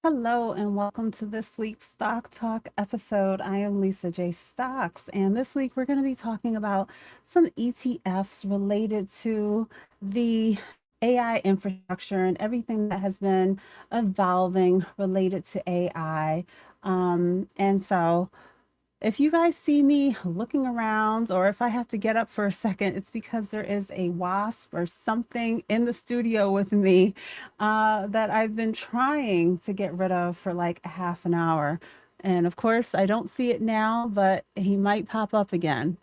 Hello and welcome to this week's Stock Talk episode. I am Lisa J. Stocks, and this week we're going to be talking about some ETFs related to the AI infrastructure and everything that has been evolving related to AI. And so if you guys see me looking around or if I have to get up for a second, it's because there is a wasp or something in the studio with me that I've been trying to get rid of for like a half an hour. And of course, I don't see it now, but he might pop up again.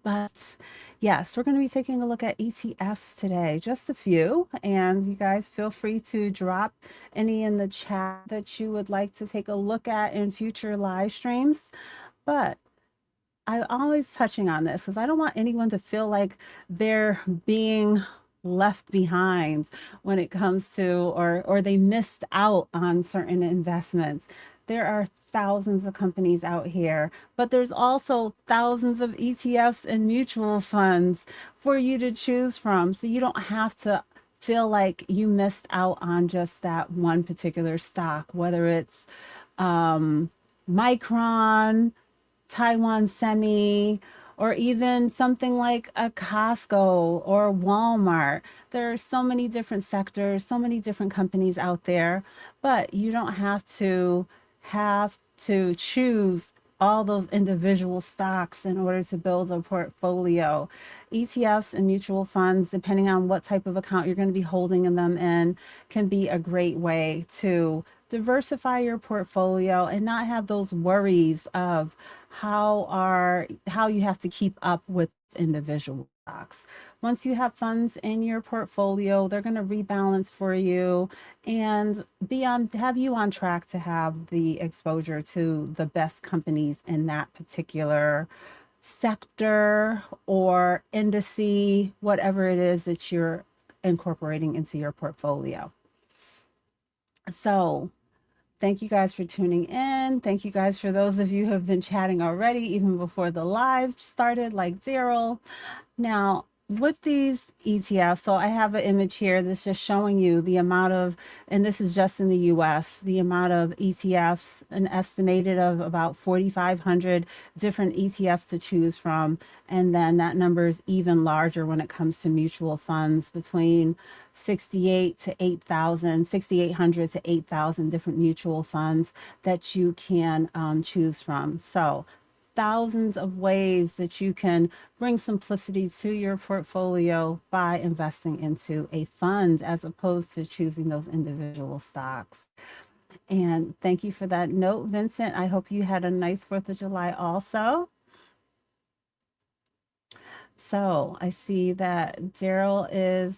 But yes, we're going to be taking a look at ETFs today, just a few. And you guys feel free to drop any in the chat that you would like to take a look at in future live streams. But I'm always touching on this because I don't want anyone to feel like they're being left behind when it comes to or they missed out on certain investments. There are thousands of companies out here, but there's also thousands of ETFs and mutual funds for you to choose from. So you don't have to feel like you missed out on just that one particular stock, whether it's Micron, Taiwan Semi, or even something like a Costco or Walmart. There are so many different sectors, so many different companies out there, but you don't have to choose all those individual stocks in order to build a portfolio. ETFs and mutual funds, depending on what type of account you're going to be holding them in, can be a great way to diversify your portfolio and not have those worries of how you have to keep up with individual stocks. Once you have funds in your portfolio, they're going to rebalance for you and have you on track to have the exposure to the best companies in that particular sector or indice, whatever it is that you're incorporating into your portfolio. So thank you guys for tuning in. Thank you guys for those of you who have been chatting already, even before the live started, like Daryl. Now, with these ETFs, so I have an image here that's just showing you the amount of, and this is just in the US, the amount of ETFs, an estimated of about 4,500 different ETFs to choose from. And then that number is even larger when it comes to mutual funds, between 6,800 to 8,000 different mutual funds that you can choose from. So thousands of ways that you can bring simplicity to your portfolio by investing into a fund as opposed to choosing those individual stocks. And thank you for that note, Vincent. I hope you had a nice 4th of July also. So I see that Daryl is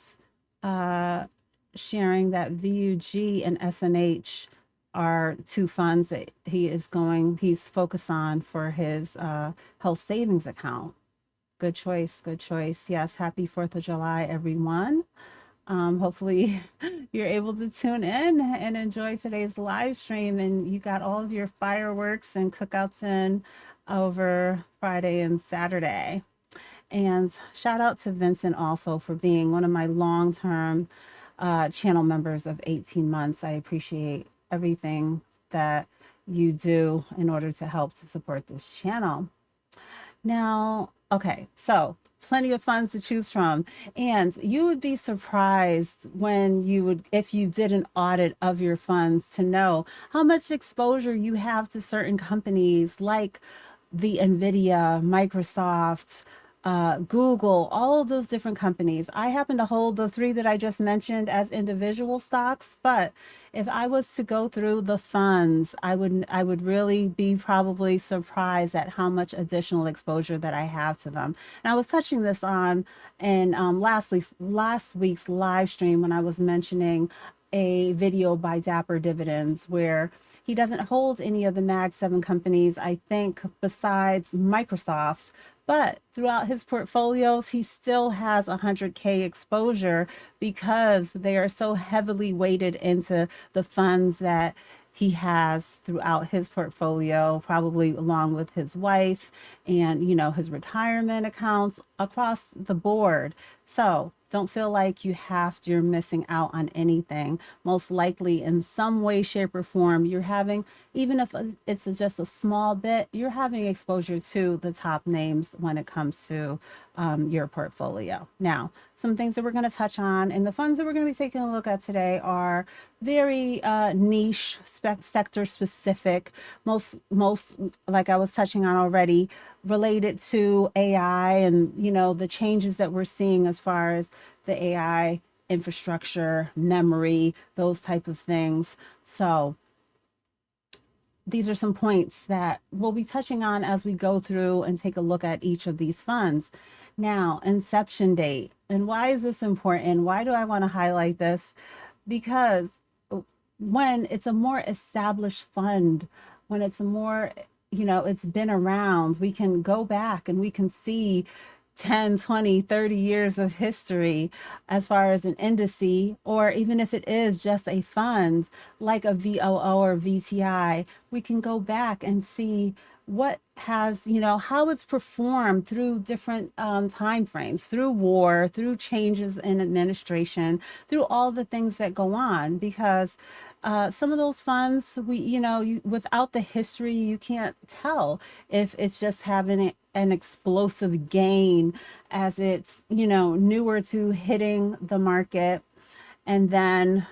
sharing that VUG and SMH are two funds that he's focused on for his health savings account. Good choice, good choice. Yes, happy 4th of July, everyone. Hopefully you're able to tune in and enjoy today's live stream and you got all of your fireworks and cookouts in over Friday and Saturday. And shout out to Vincent also for being one of my long-term channel members of 18 months. I appreciate everything that you do in order to help to support this channel. Now, okay, so plenty of funds to choose from. And you would be surprised if you did an audit of your funds to know how much exposure you have to certain companies like the NVIDIA, Microsoft, Google, all of those different companies. I happen to hold the three that I just mentioned as individual stocks, but if I was to go through the funds, I would really be probably surprised at how much additional exposure that I have to them. And I was touching this on in last week's live stream when I was mentioning a video by Dapper Dividends where he doesn't hold any of the Mag 7 companies, I think, besides Microsoft. But throughout his portfolios, he still has 100K exposure because they are so heavily weighted into the funds that he has throughout his portfolio, probably along with his wife and, his retirement accounts across the board. So Don't feel like you're missing out on anything. Most likely, in some way, shape, or form, you're having, even if it's just a small bit, you're having exposure to the top names when it comes to your portfolio. Now, some things that we're going to touch on and the funds that we're going to be taking a look at today are very niche, sector specific, most like I was touching on already, related to AI and the changes that we're seeing as far as the AI infrastructure, memory, those type of things. So these are some points that we'll be touching on as we go through and take a look at each of these funds. Now, inception date. And why is this important? Why do I want to highlight this? Because when it's a more established fund, when it's a more, it's been around, we can go back and we can see 10, 20, 30 years of history as far as an indice, or even if it is just a fund like a VOO or VTI, we can go back and see what has, how it's performed through different time frames, through war, through changes in administration, through all the things that go on. Because some of those funds, without the history, you can't tell if it's just having an explosive gain as it's, newer to hitting the market, and then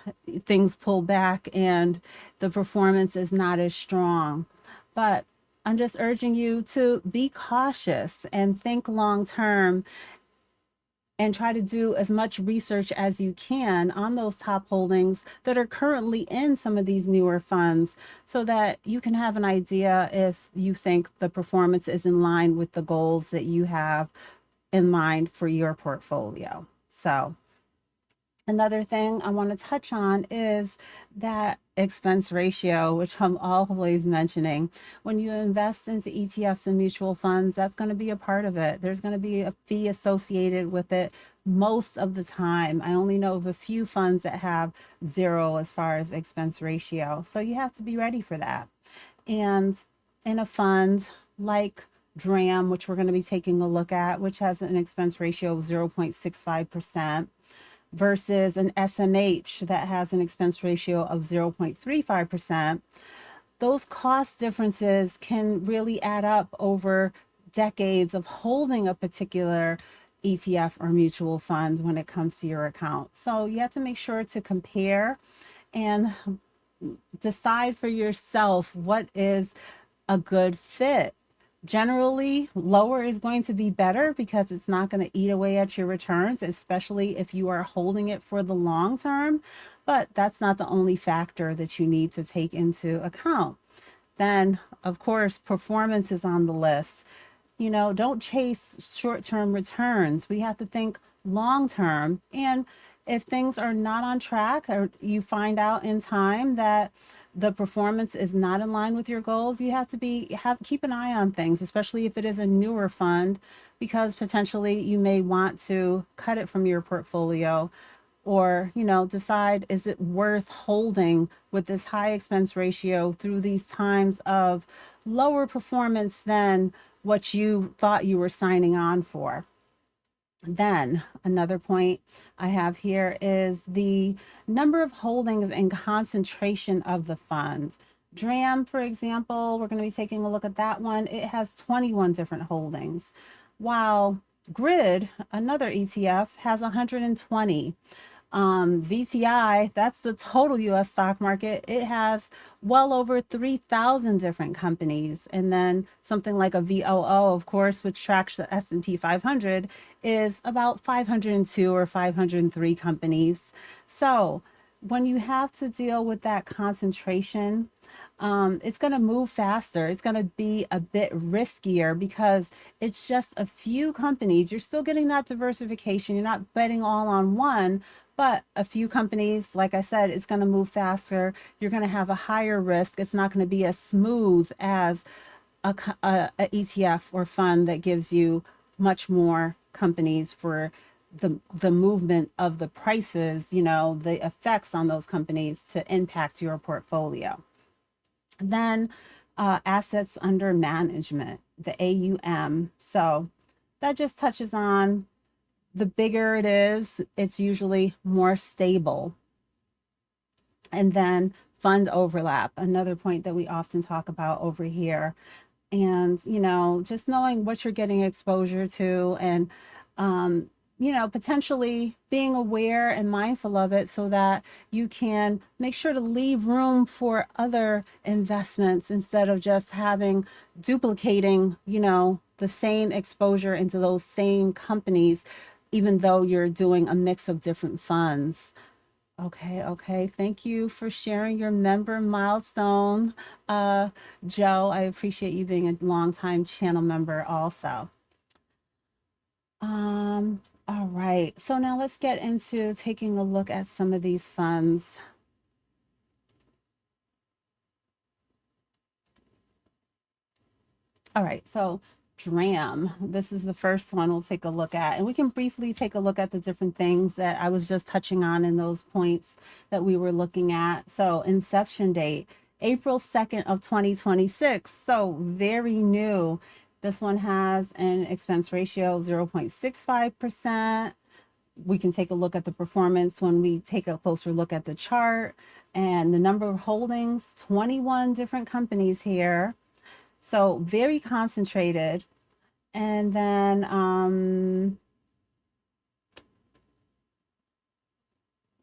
things pull back and the performance is not as strong. But I'm just urging you to be cautious and think long term and try to do as much research as you can on those top holdings that are currently in some of these newer funds, so that you can have an idea if you think the performance is in line with the goals that you have in mind for your portfolio. So another thing I want to touch on is that expense ratio, which I'm always mentioning. When you invest into ETFs and mutual funds, that's going to be a part of it. There's going to be a fee associated with it most of the time. I only know of a few funds that have zero as far as expense ratio. So you have to be ready for that. And in a fund like DRAM, which we're going to be taking a look at, which has an expense ratio of 0.65%, versus an SMH that has an expense ratio of 0.35%, those cost differences can really add up over decades of holding a particular ETF or mutual fund when it comes to your account. So you have to make sure to compare and decide for yourself what is a good fit. Generally, lower is going to be better because it's not going to eat away at your returns, especially if you are holding it for the long term. But that's not the only factor that you need to take into account. Then, of course, performance is on the list. Don't chase short-term returns. We have to think long-term. And if things are not on track, or you find out in time that the performance is not in line with your goals, you have to keep an eye on things, especially if it is a newer fund, because potentially you may want to cut it from your portfolio, or decide, is it worth holding with this high expense ratio through these times of lower performance than what you thought you were signing on for. Then another point I have here is the number of holdings and concentration of the funds. DRAM, for example, we're going to be taking a look at that one. It has 21 different holdings, while Grid, another ETF, has 120. VTI, that's the total US stock market. It has well over 3,000 different companies. And then something like a VOO, of course, which tracks the S&P 500, is about 502 or 503 companies. So when you have to deal with that concentration, it's going to move faster. It's going to be a bit riskier because it's just a few companies. You're still getting that diversification. You're not betting all on one, but a few companies, like I said, it's going to move faster. You're going to have a higher risk. It's not going to be as smooth as a ETF or fund that gives you much more companies for the movement of the prices, the effects on those companies to impact your portfolio. Then assets under management, the AUM. So that just touches on the bigger it is, it's usually more stable. And then fund overlap, another point that we often talk about over here. And, just knowing what you're getting exposure to and, potentially being aware and mindful of it so that you can make sure to leave room for other investments instead of just having duplicating, the same exposure into those same companies, even though you're doing a mix of different funds. Okay, okay. Thank you for sharing your member milestone, uh, Joe. I appreciate you being a longtime channel member also. All right. So now let's get into taking a look at some of these funds. All right, so DRAM, this is the first one we'll take a look at. And we can briefly take a look at the different things that I was just touching on in those points that we were looking at. So inception date, April 2nd of 2026. So very new. This one has an expense ratio of 0.65%. We can take a look at the performance when we take a closer look at the chart and the number of holdings, 21 different companies here. So very concentrated. And then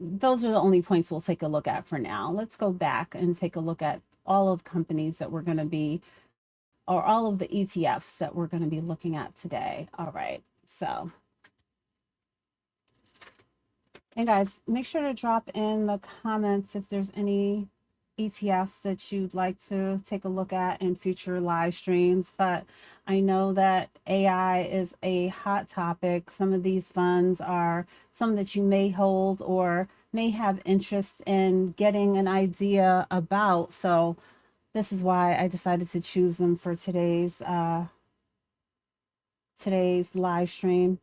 those are the only points we'll take a look at for now. Let's go back and take a look at all of the companies that we're going to be, or all of the ETFs that we're going to be looking at today. All right. So, and guys, make sure to drop in the comments if there's any ETFs that you'd like to take a look at in future live streams. But I know that AI is a hot topic. Some of these funds are some that you may hold or may have interest in getting an idea about. So this is why I decided to choose them for today's live stream.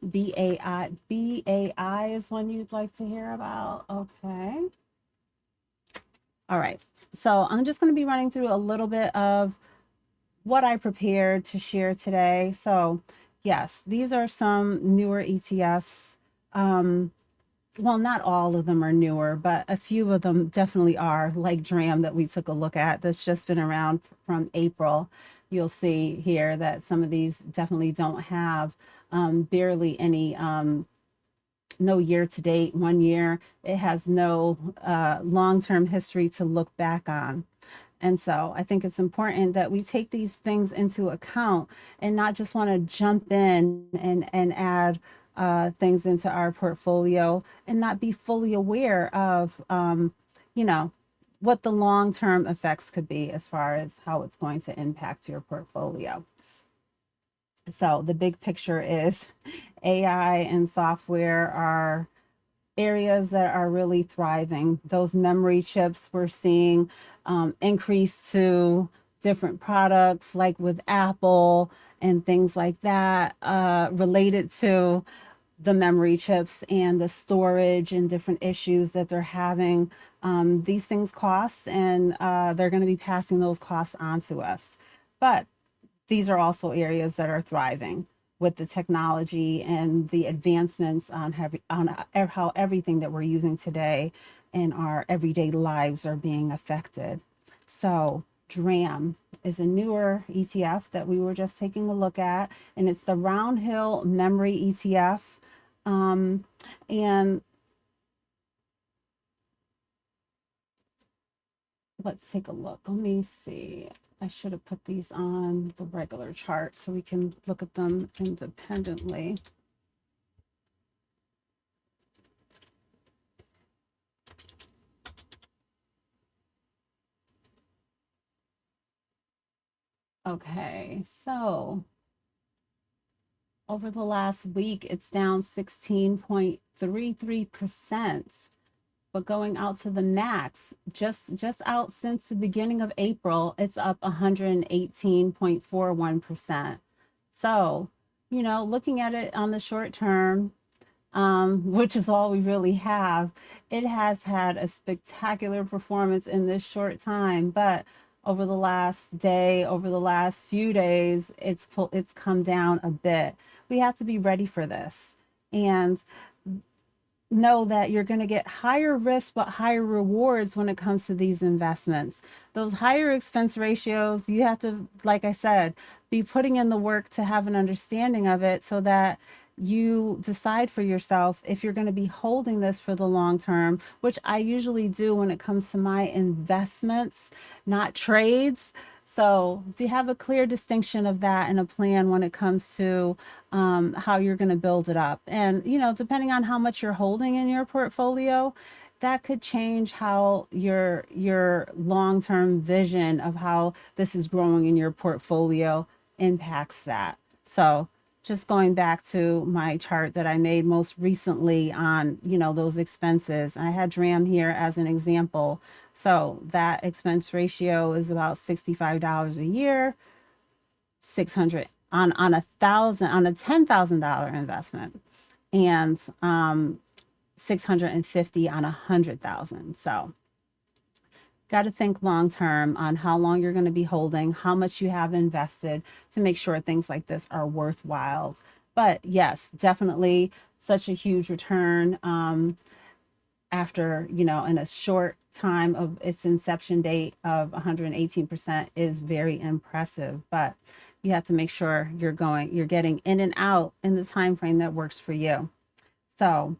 BAI is one you'd like to hear about. Okay. All right. So I'm just going to be running through a little bit of what I prepared to share today. So yes, these are some newer ETFs. Well, not all of them are newer, but a few of them definitely are, like DRAM that we took a look at. That's just been around from April. You'll see here that some of these definitely don't have barely any no year to date, 1 year. It has no long-term history to look back on. And so I think it's important that we take these things into account and not just want to jump in and add things into our portfolio and not be fully aware of, you know, what the long-term effects could be as far as how it's going to impact your portfolio. So the big picture is AI and software are areas that are really thriving. Those memory chips we're seeing increase to different products like with Apple and things like that related to the memory chips and the storage and different issues that they're having. These things cost and they're going to be passing those costs on to us. But these are also areas that are thriving with the technology and the advancements on how everything that we're using today in our everyday lives are being affected. So DRAM is a newer ETF that we were just taking a look at, and it's the Round Hill Memory ETF. And let's take a look. Let me see. I should have put these on the regular chart so we can look at them independently. Okay, so over the last week, it's down 16.33%. But going out to the max, just out since the beginning of April, it's up 118.41%. So, looking at it on the short term, which is all we really have, it has had a spectacular performance in this short time. But over the last day, over the last few days, it's come down a bit. We have to be ready for this. And know that you're going to get higher risk but higher rewards when it comes to these investments. Those higher expense ratios, you have to, like I said, be putting in the work to have an understanding of it so that you decide for yourself if you're going to be holding this for the long term, which I usually do when it comes to my investments, not trades. So if you have a clear distinction of that and a plan when it comes to how you're going to build it up. And, depending on how much you're holding in your portfolio, that could change how your long-term vision of how this is growing in your portfolio impacts that. So just going back to my chart that I made most recently on, those expenses. I had DRAM here as an example. So that expense ratio is about $65 a year, 600 on a $10,000 investment, and 650 on 100,000. So got to think long term on how long you're going to be holding, how much you have invested to make sure things like this are worthwhile. But yes, definitely such a huge return after, in a short time of its inception date of 118% is very impressive. But you have to make sure you're getting in and out in the time frame that works for you. So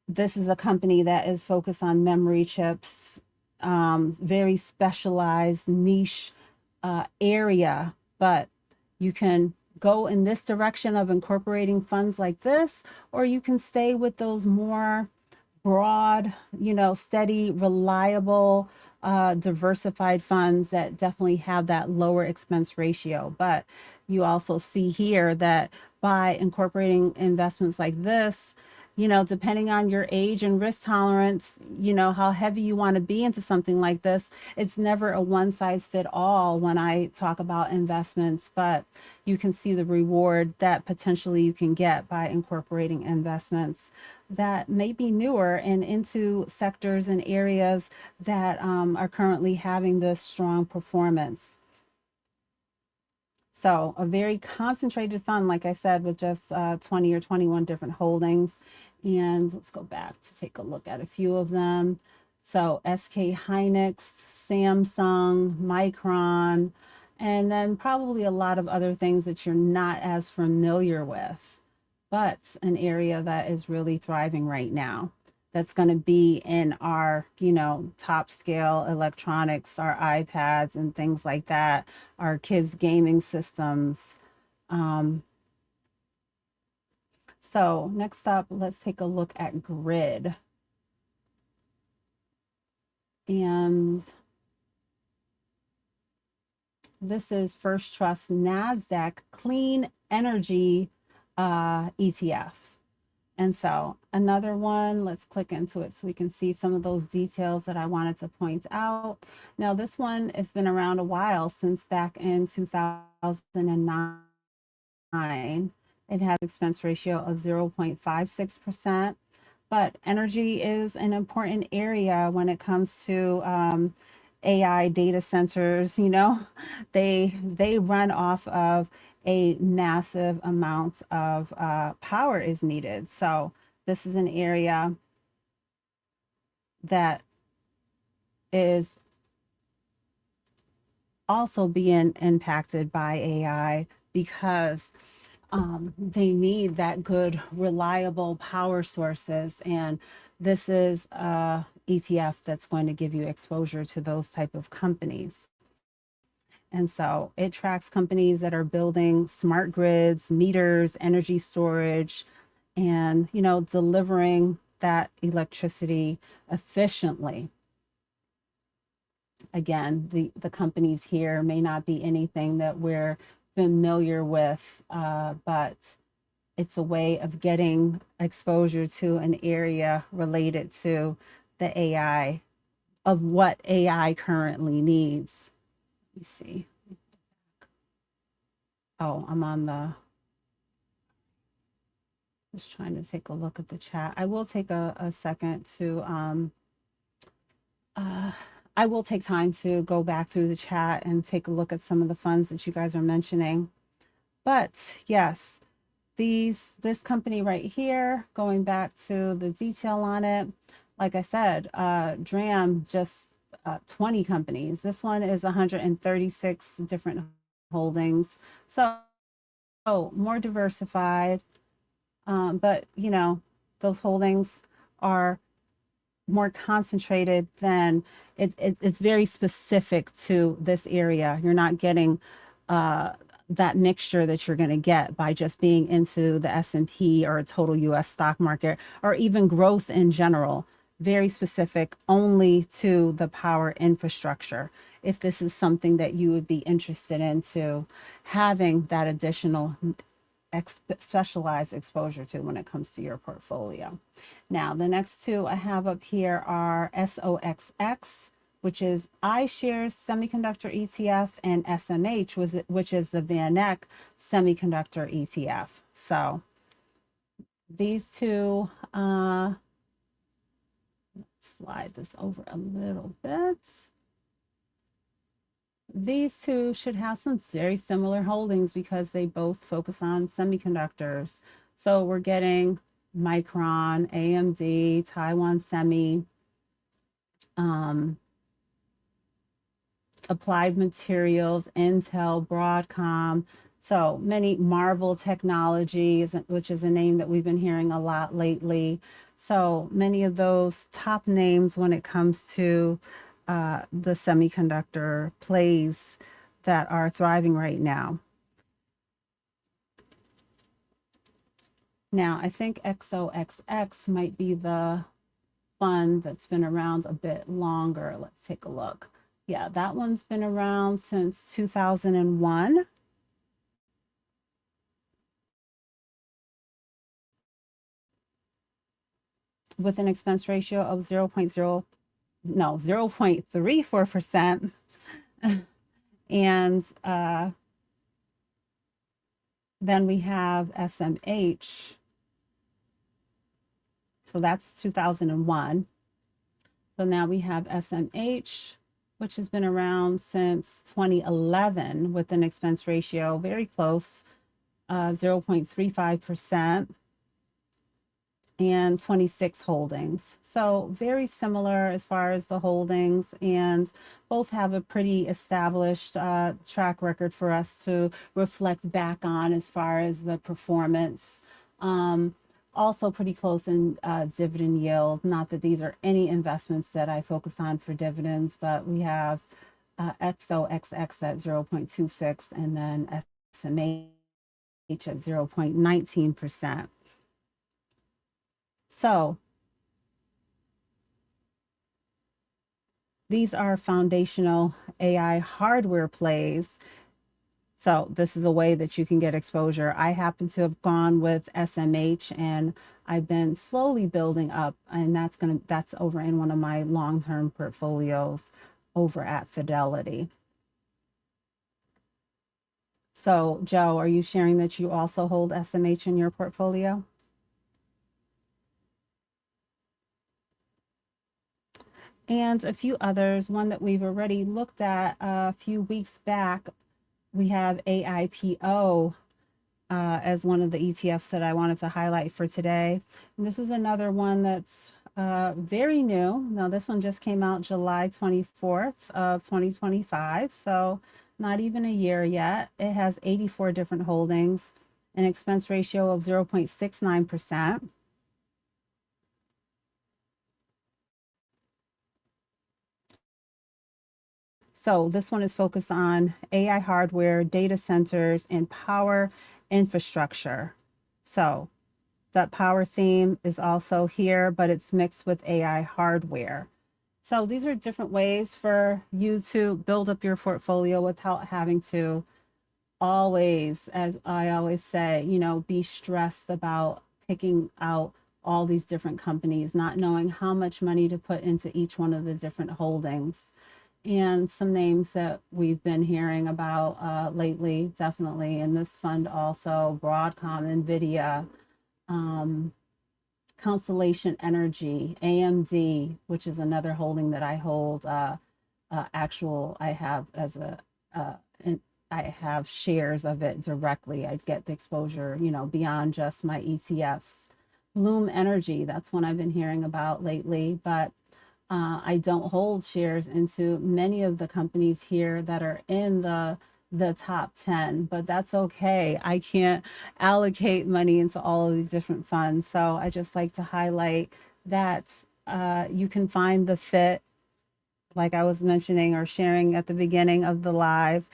this is a company that is focused on memory chips, very specialized niche area, but you can go in this direction of incorporating funds like this, or you can stay with those more broad, steady, reliable, diversified funds that definitely have that lower expense ratio. But you also see here that by incorporating investments like this, depending on your age and risk tolerance, how heavy you want to be into something like this, it's never a one size fit all when I talk about investments, but you can see the reward that potentially you can get by incorporating investments that may be newer and into sectors and areas that are currently having this strong performance. So a very concentrated fund, like I said, with just 20 or 21 different holdings. And let's go back to take a look at a few of them. So SK Hynix, Samsung, Micron, and then probably a lot of other things that you're not as familiar with, but an area that is really thriving right now. That's going to be in our, top scale electronics, our iPads and things like that, our kids' gaming systems. Um, so next up, let's take a look at grid. And this is First Trust NASDAQ Clean Energy ETF. And so another one, let's click into it so we can see some of those details that I wanted to point out. Now, this one has been around a while, since back in 2009. It has expense ratio of 0.56%. But energy is an important area when it comes to AI data centers. They run off of a massive amount of power is needed. So this is an area that is also being impacted by AI because they need that good, reliable power sources. And this is a ETF that's going to give you exposure to those type of companies. And so it tracks companies that are building smart grids, meters, energy storage, and, delivering that electricity efficiently. Again, the companies here may not be anything that we're familiar with, but it's a way of getting exposure to an area related to the AI, of what AI currently needs. Let me see. Oh, I'm on the, just trying to take a look at the chat. I will take a second to, uh, I will take time to go back through the chat and take a look at some of the funds that you guys are mentioning. But yes, this company right here, going back to the detail on it, like I said, DRAM just 20 companies. This one is 136 different holdings. So more diversified. But you know, those holdings are more concentrated than it's very specific to this area. You're not getting that mixture that you're going to get by just being into the S&P or a total US stock market or even growth in general. Very specific only to the power infrastructure. If this is something that you would be interested into having that additional specialized exposure to when it comes to your portfolio. Now, the next two I have up here are SOXX, which is iShares Semiconductor ETF, and SMH, which is the VanEck Semiconductor ETF. So these two, let's slide this over a little bit. These two should have some very similar holdings because they both focus on semiconductors. So we're getting Micron, AMD, Taiwan Semi, Applied Materials, Intel, Broadcom. So many Marvel Technologies, which is a name that we've been hearing a lot lately. So many of those top names when it comes to the semiconductor plays that are thriving right now. Now, I think XOXX might be the fund that's been around a bit longer. Let's take a look. Yeah, that one's been around since 2001. With an expense ratio of 0.34%. And then we have SMH. So that's 2001. So now we have SMH, which has been around since 2011 with an expense ratio very close, 0.35%. And 26 holdings. So very similar as far as the holdings, and both have a pretty established track record for us to reflect back on as far as the performance. Also pretty close in dividend yield. Not that these are any investments that I focus on for dividends, but we have XOXX at 0.26 and then SMH at 0.19%. So these are foundational AI hardware plays. So this is a way that you can get exposure. I happen to have gone with SMH, and I've been slowly building up, and that's over in one of my long-term portfolios over at Fidelity. So Joe, are you sharing that you also hold SMH in your portfolio? And a few others. One that we've already looked at a few weeks back, we have AIPO as one of the ETFs that I wanted to highlight for today. And this is another one that's very new. Now, this one just came out July 24th of 2025, so not even a year yet. It has 84 different holdings, an expense ratio of 0.69%. So this one is focused on AI hardware, data centers, and power infrastructure. So that power theme is also here, but it's mixed with AI hardware. So these are different ways for you to build up your portfolio without having to always, as I always say, you know, be stressed about picking out all these different companies, not knowing how much money to put into each one of the different holdings. And some names that we've been hearing about lately, definitely in this fund also, Broadcom, NVIDIA, Constellation Energy, AMD, which is another holding that I hold, actual, I have as a, and I have shares of it directly. I get the exposure, beyond just my ETFs. Bloom Energy, that's one I've been hearing about lately, but I don't hold shares into many of the companies here that are in the top 10, but that's okay. I can't allocate money into all of these different funds. So I just like to highlight that you can find the fit, like I was mentioning or sharing at the beginning of the live,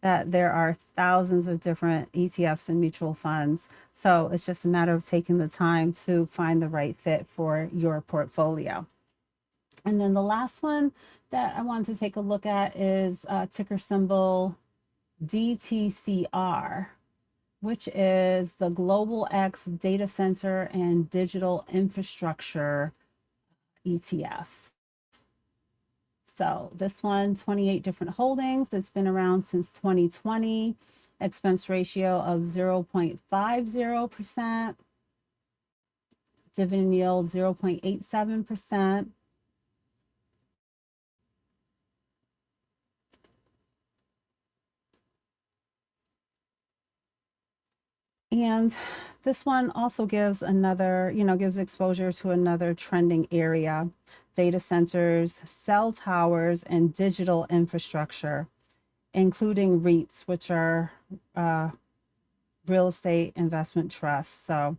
that there are thousands of different ETFs and mutual funds. So it's just a matter of taking the time to find the right fit for your portfolio. And then the last one that I wanted to take a look at is ticker symbol DTCR, which is the Global X Data Center and Digital Infrastructure ETF. So this one, 28 different holdings. It's been around since 2020. Expense ratio of 0.50%. Dividend yield 0.87%. And this one also gives another, gives exposure to another trending area: data centers, cell towers, and digital infrastructure, including REITs, which are real estate investment trusts. So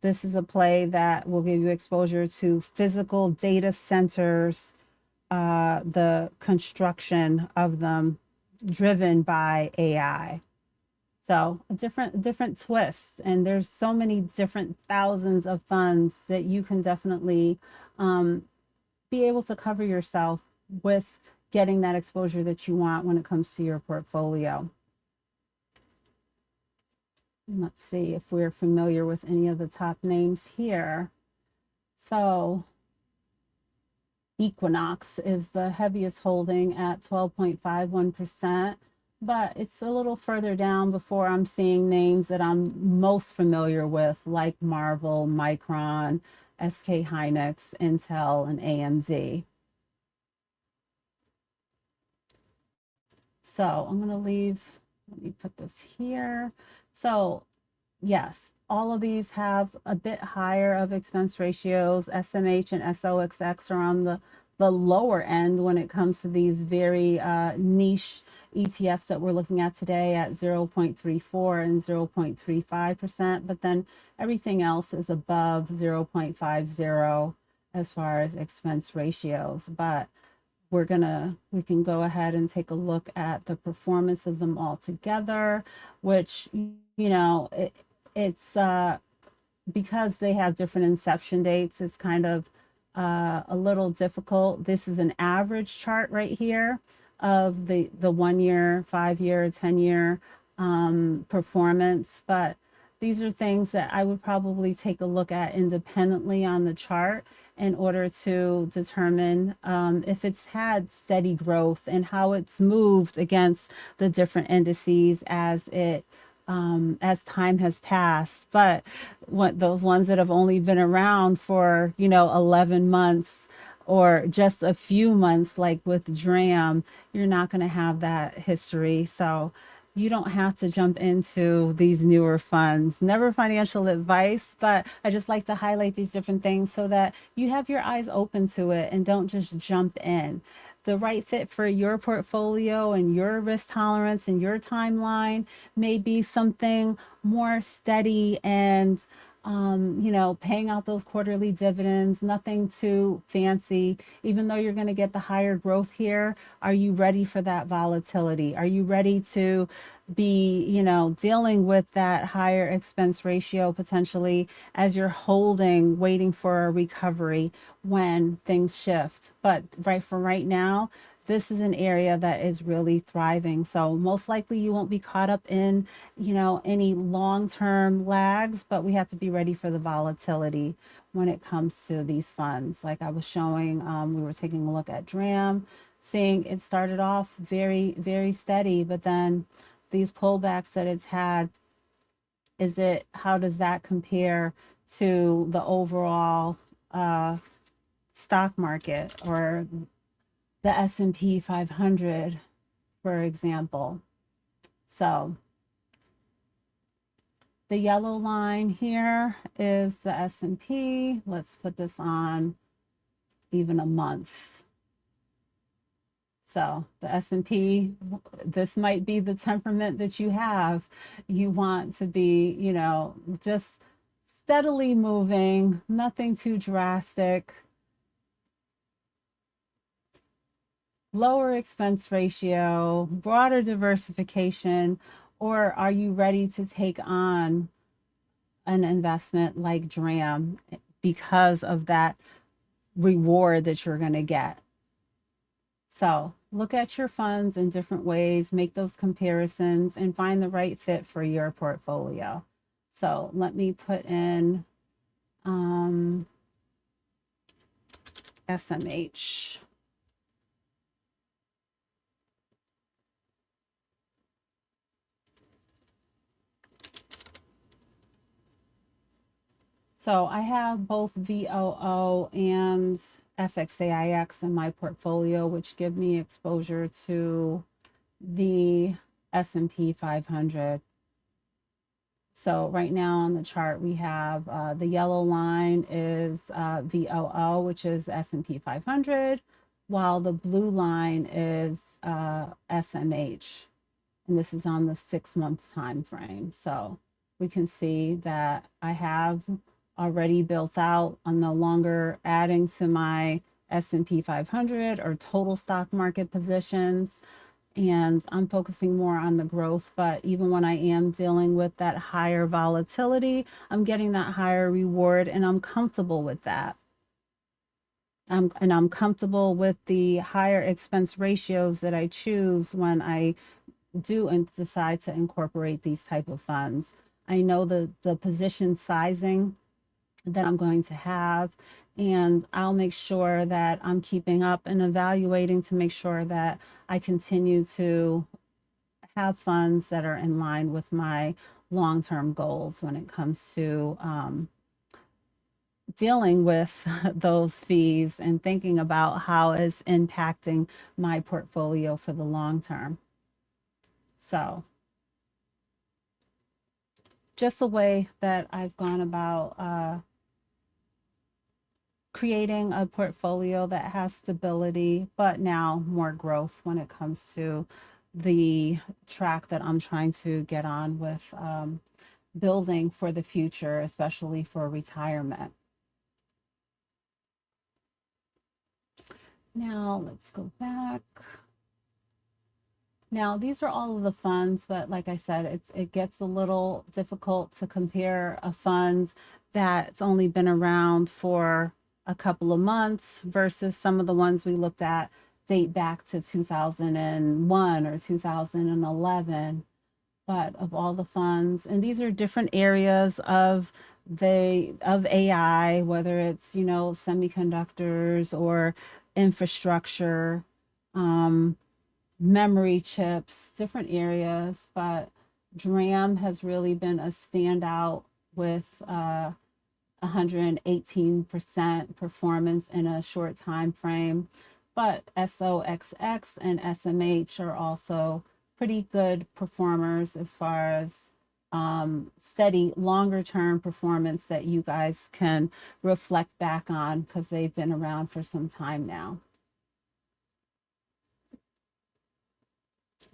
this is a play that will give you exposure to physical data centers, the construction of them driven by AI. So a different twist, and there's so many different thousands of funds that you can definitely be able to cover yourself with getting that exposure that you want when it comes to your portfolio. Let's see if we're familiar with any of the top names here. So Equinox is the heaviest holding at 12.51%, but it's a little further down before I'm seeing names that I'm most familiar with, like Marvel, Micron, SK Hynix, Intel, and AMD. So I'm going to let me put this here. So yes, all of these have a bit higher of expense ratios. SMH and SOXX are on the lower end when it comes to these very niche ETFs that we're looking at today at 0.34 and 0.35%. But then everything else is above 0.50 as far as expense ratios. But we can go ahead and take a look at the performance of them all together, which, it's because they have different inception dates, it's kind of a little difficult. This is an average chart right here of the 1 year, 5 year, 10-year performance, but these are things that I would probably take a look at independently on the chart in order to determine if it's had steady growth and how it's moved against the different indices as time has passed. But those ones that have only been around for 11 months or just a few months, like with DRAM, you're not going to have that history. So you don't have to jump into these newer funds. Never financial advice, but I just like to highlight these different things so that you have your eyes open to it and don't just jump in. The right fit for your portfolio and your risk tolerance and your timeline may be something more steady and paying out those quarterly dividends, nothing too fancy. Even though you're going to get the higher growth here, are you ready for that volatility? Are you ready to be, dealing with that higher expense ratio potentially as you're holding, waiting for a recovery when things shift? But right now, this is an area that is really thriving. So most likely you won't be caught up in, any long-term lags, but we have to be ready for the volatility when it comes to these funds. Like I was showing, we were taking a look at DRAM, seeing it started off very, very steady, but then these pullbacks that it's had, how does that compare to the overall stock market or the S&P 500, for example. So the yellow line here is the S&P. Let's put this on even a month. So the S&P, this might be the temperament that you have. You want to be, you know, just steadily moving, nothing too drastic, lower expense ratio, broader diversification, or are you ready to take on an investment like DRAM because of that reward that you're going to get? So look at your funds in different ways, make those comparisons, and find the right fit for your portfolio. So let me put in SMH. So I have both VOO and FXAIX in my portfolio, which give me exposure to the S&P 500. So right now on the chart, we have the yellow line is VOO, which is S&P 500, while the blue line is SMH. And this is on the 6-month time frame. So we can see that I have already built out. I'm no longer adding to my S&P 500 or total stock market positions, and I'm focusing more on the growth. But even when I am dealing with that higher volatility, I'm getting that higher reward, and I'm comfortable with that. And I'm comfortable with the higher expense ratios that I choose when I do and decide to incorporate these type of funds. I know the position sizing that I'm going to have, and I'll make sure that I'm keeping up and evaluating to make sure that I continue to have funds that are in line with my long-term goals when it comes to dealing with those fees and thinking about how it's impacting my portfolio for the long term. So just a way that I've gone about creating a portfolio that has stability, but now more growth when it comes to the track that I'm trying to get on with building for the future, especially for retirement. Now let's go back. Now, these are all of the funds, but like I said, it gets a little difficult to compare a fund that's only been around for a couple of months versus some of the ones we looked at date back to 2001 or 2011. But of all the funds, and these are different areas of AI, whether it's, you know, semiconductors or infrastructure, memory chips, different areas, but DRAM has really been a standout with 118% performance in a short time frame. But SOXX and SMH are also pretty good performers as far as steady longer term performance that you guys can reflect back on because they've been around for some time now.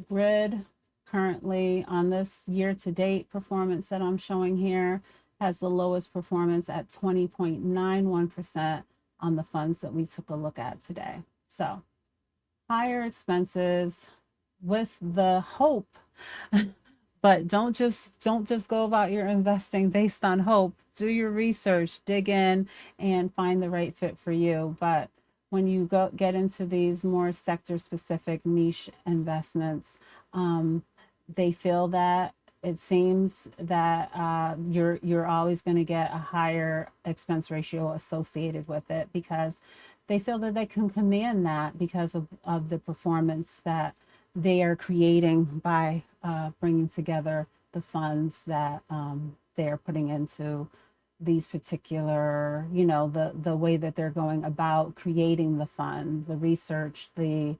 Grid currently on this year-to-date performance that I'm showing here has the lowest performance at 20.91% on the funds that we took a look at today. So higher expenses with the hope but don't just go about your investing based on hope. Do your research, dig in, and find the right fit for you. But when you get into these more sector specific niche investments, they feel that it seems that you're always going to get a higher expense ratio associated with it because they feel that they can command that because of the performance that they are creating by bringing together the funds that they are putting into these particular, the way that they're going about creating the fund, the research, the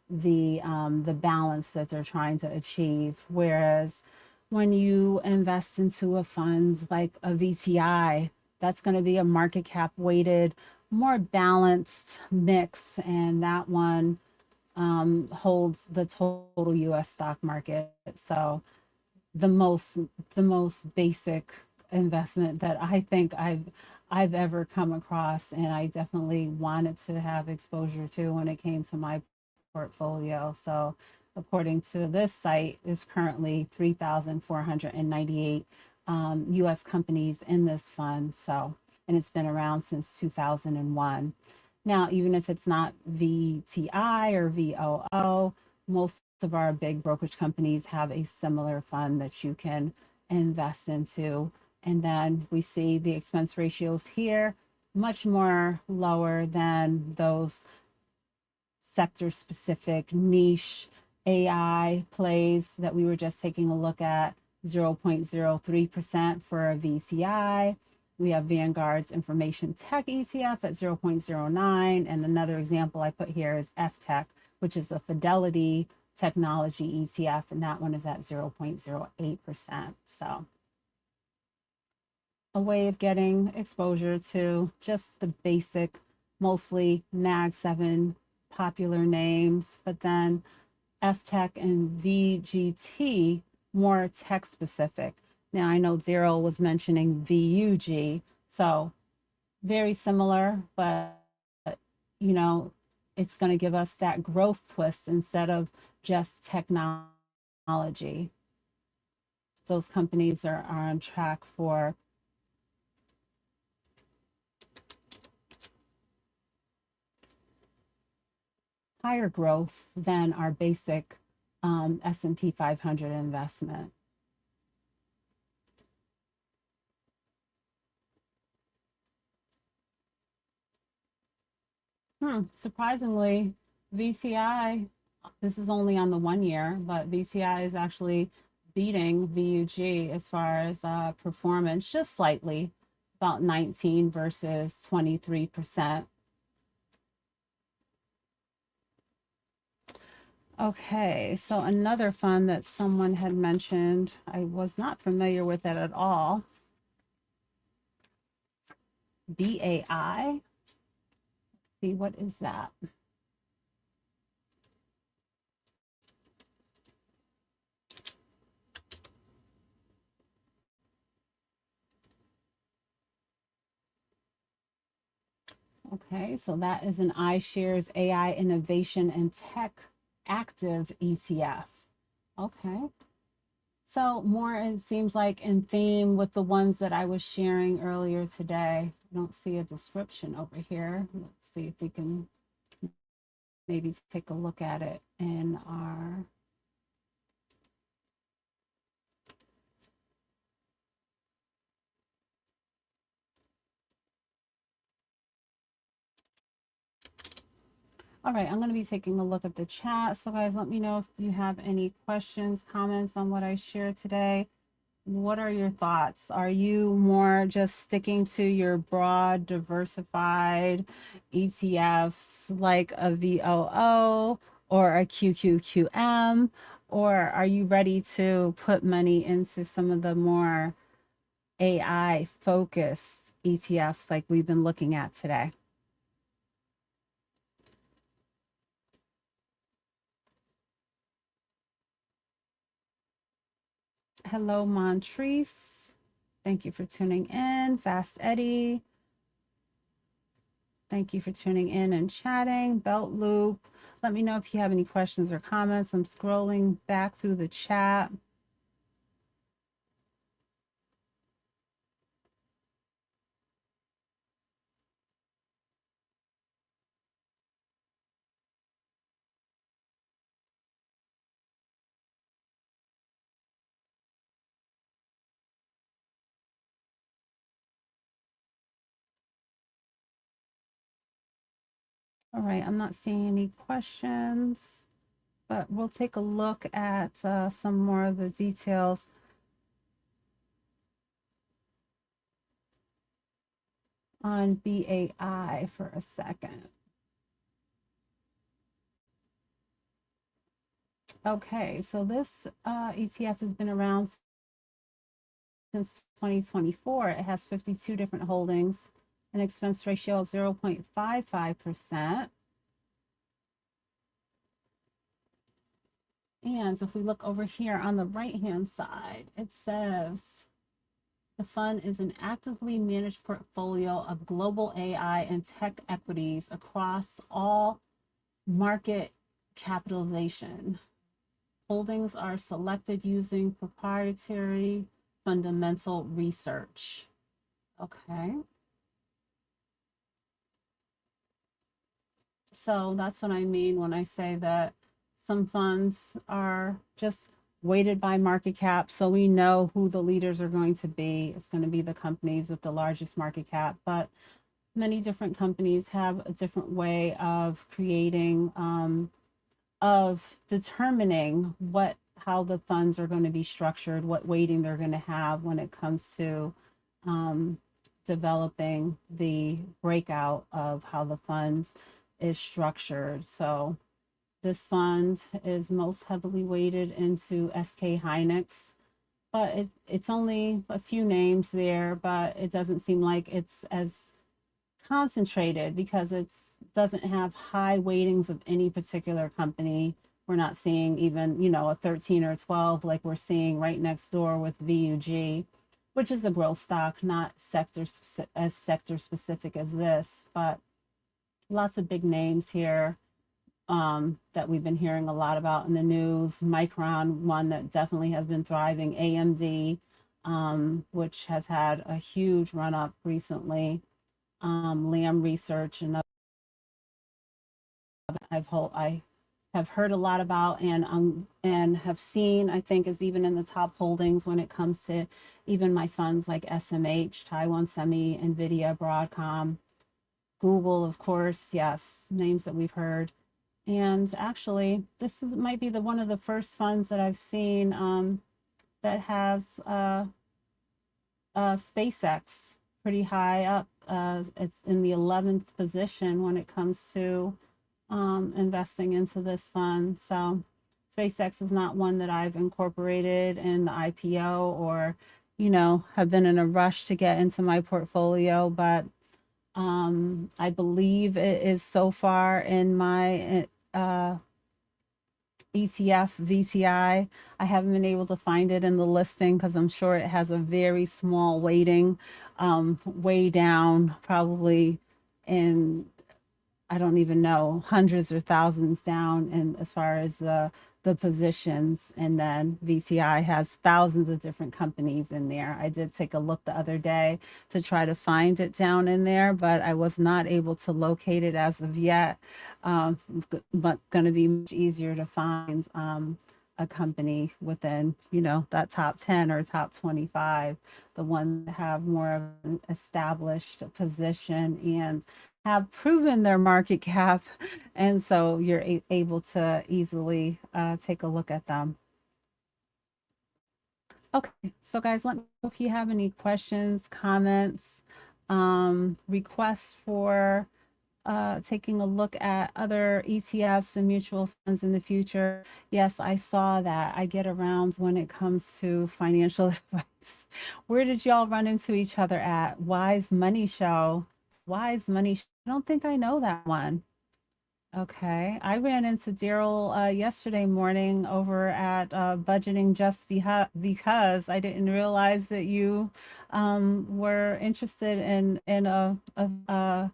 balance that they're trying to achieve. Whereas when you invest into a fund like a VTI, that's going to be a market cap weighted, more balanced mix, and that one holds the total U.S. stock market. So the most the most basic investment that I think I've ever come across, and I definitely wanted to have exposure to when it came to my portfolio. So according to this site, is currently 3,498 US companies in this fund. So, and it's been around since 2001. Now, even if it's not VTI or VOO, most of our big brokerage companies have a similar fund that you can invest into. And then we see the expense ratios here much more lower than those sector specific niche AI plays that we were just taking a look at. 0.03% for a VCI. We have Vanguard's Information Tech ETF at 0.09. And another example I put here is FTech, which is a Fidelity Technology ETF, and that one is at 0.08%. So a way of getting exposure to just the basic, mostly Mag 7 popular names, but then FTech and VGT more tech specific. Now I know Daryl was mentioning VUG, so very similar, but you know, it's going to give us that growth twist instead of just technology. Those companies are on track for higher growth than our basic S&P 500 investment. Surprisingly, VCI, this is only on the 1 year, but VCI is actually beating VUG as far as performance, just slightly, about 19 versus 23%. Okay, so another fund that someone had mentioned, I was not familiar with it at all. BAI. Let's see, what is that? Okay, so that is an iShares AI Innovation and Tech Active ETF. Okay. So more, it seems like in theme with the ones that I was sharing earlier today. I don't see a description over here. Let's see if we can maybe take a look at it in our All right, I'm going to be taking a look at the chat. So guys, let me know if you have any questions, comments on what I shared today. What are your thoughts? Are you more just sticking to your broad, diversified ETFs like a VOO or a QQQM? Or are you ready to put money into some of the more AI focused ETFs like we've been looking at today? Hello, Montrese. Thank you for tuning in. Fast Eddie. Thank you for tuning in and chatting. Belt Loop. Let me know if you have any questions or comments. I'm scrolling back through the chat. All right, I'm not seeing any questions, but we'll take a look at some more of the details. on BAI for a second. Okay, so this ETF has been around since 2024. It has 52 different holdings, an expense ratio of 0.55%. And if we look over here on the right-hand side, it says the fund is an actively managed portfolio of global AI and tech equities across all market capitalization. Holdings are selected using proprietary fundamental research. Okay. So that's what I mean when I say that some funds are just weighted by market cap. So we know who the leaders are going to be. It's going to be the companies with the largest market cap. But many different companies have a different way of creating, of determining how the funds are going to be structured, what weighting they're going to have when it comes to um, developing the breakout of how the fund is structured. So this fund is most heavily weighted into SK Hynix, but it's only a few names there, but it doesn't seem like it's as concentrated because it doesn't have high weightings of any particular company. We're not seeing even, a 13 or 12 like we're seeing right next door with VUG, which is a growth stock, not as sector specific as this, but lots of big names here that we've been hearing a lot about in the news. Micron, one that definitely has been thriving. AMD, which has had a huge run up recently. Lam Research, and I have heard a lot about and have seen. I think is even in the top holdings when it comes to even my funds like SMH, Taiwan Semi, Nvidia, Broadcom, Google, of course. Yes, names that we've heard. And actually, might be one of the first funds that I've seen that has SpaceX pretty high up. It's in the 11th position when it comes to investing into this fund. So SpaceX is not one that I've incorporated in the IPO or, have been in a rush to get into my portfolio, but I believe it is so far in my ETF VTI. I haven't been able to find it in the listing because I'm sure it has a very small weighting, way down, probably in, I don't even know, hundreds or thousands down. And as far as the positions, and then VTI has thousands of different companies in there. I did take a look the other day to try to find it down in there, but I was not able to locate it as of yet. But going to be much easier to find a company within, that top 10 or top 25, the ones that have more of an established position and have proven their market cap, and so you're able to easily take a look at them. Okay, so guys, let me know if you have any questions, comments, requests for taking a look at other ETFs and mutual funds in the future. Yes, I saw that. I get around when it comes to financial advice. Where did y'all run into each other at? Wise Money Show. Wise Money Show. I don't think I know that one. Okay. I ran into Daryl yesterday morning over at Budgeting Just because I didn't realize that you were interested in a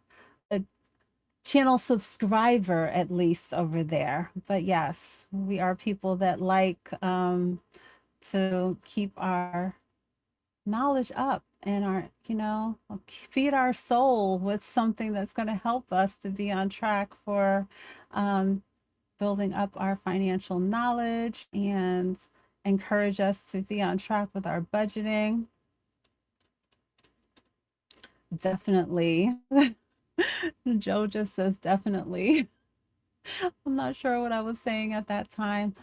channel subscriber at least over there. But yes, we are people that like to keep our knowledge up and feed our soul with something that's going to help us to be on track for um, building up our financial knowledge and encourage us to be on track with our budgeting. Definitely. Joe just says definitely. I'm not sure what I was saying at that time.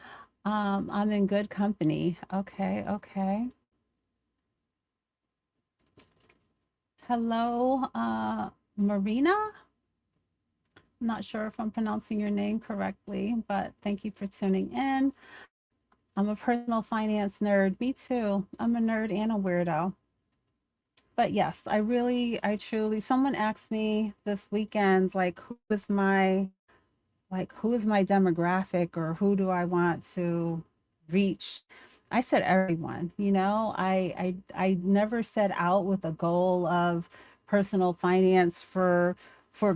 I'm in good company. Okay, okay. Hello, Marina. I'm not sure if I'm pronouncing your name correctly, but thank you for tuning in. I'm a personal finance nerd. Me too. I'm a nerd and a weirdo. But yes, I truly, someone asked me this weekend, like, who is my demographic or who do I want to reach? I said everyone, I never set out with a goal of personal finance for